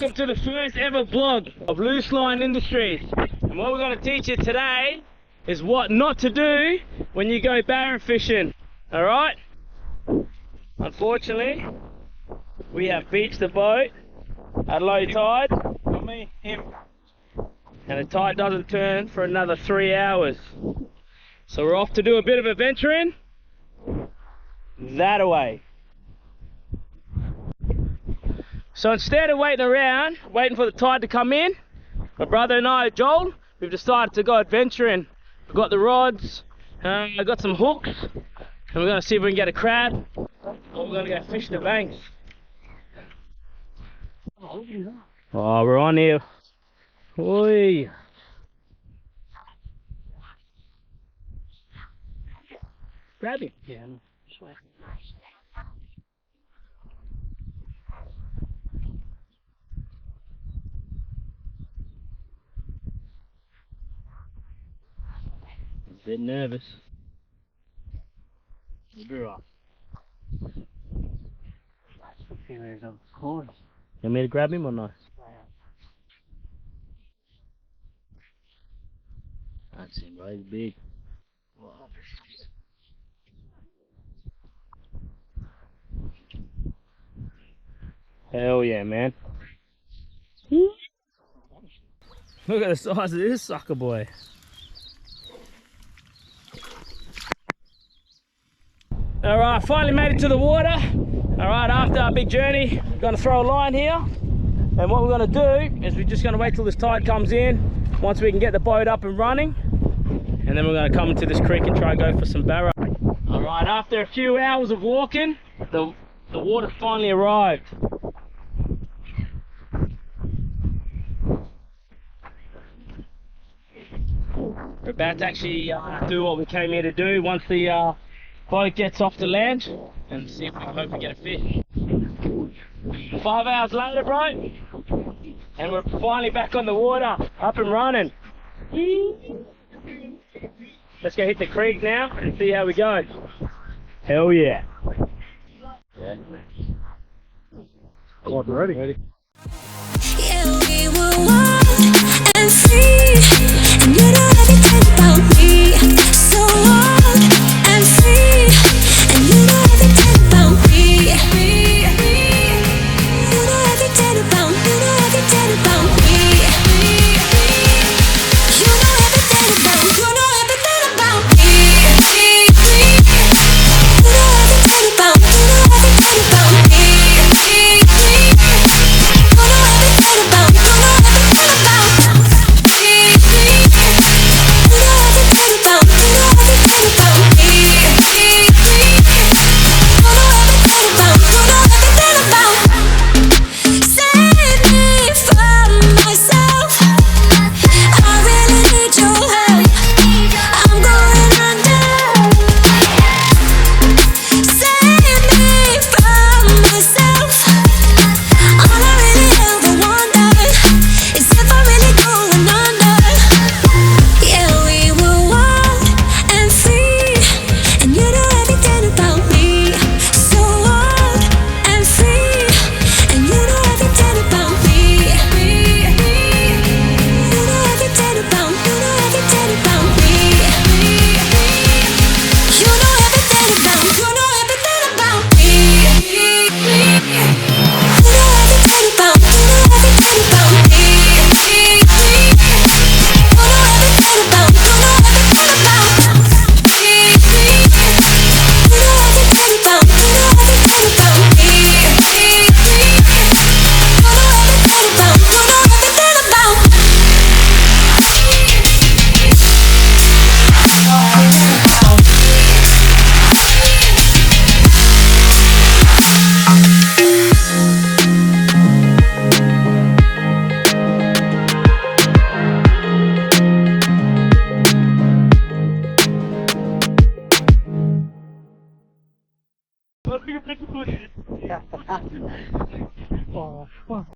Welcome to the first ever vlog of Loose Line Industries. And what we're going to teach you today is what not to do when you go barra fishing. Alright? Unfortunately, we have beached the boat at low tide. Not me, him. And the tide doesn't turn for another 3 hours. So we're off to do a bit of adventuring. That away. So instead of waiting around, waiting for the tide to come in, my brother and I, Joel, we've decided to go adventuring. We've got the rods, I've got some hooks, and we're going to see if we can get a crab, or we're going to go fish the banks. Oh, we're on here. Oi. Grab him. Yeah. A bit nervous. You want me to grab him or not? That's him, right? He's big. Hell yeah, man. Look at the size of this sucker boy. Alright, finally made it to the water. Alright, after our big journey, we're going to throw a line here. And what we're going to do is we're just going to wait till this tide comes in, once we can get the boat up and running. And then we're going to come into this creek and try and go for some barra. Alright, after a few hours of walking, the water finally arrived. We're about to actually do what we came here to do once the boat gets off the land, and see if we can hopefully get a fish. 5 hours later, bro, and we're finally back on the water, up and running. Let's go hit the creek now and see how we go. Hell yeah. Oh, ready? Ready. Yeah, we were wild and free, and you know everything about me. So wild and free, and you know everything about me. You know everything about me. You know everything about me. You know everything about me. You know everything about me. You know everything about me. You know everything about me. Oh, fuck.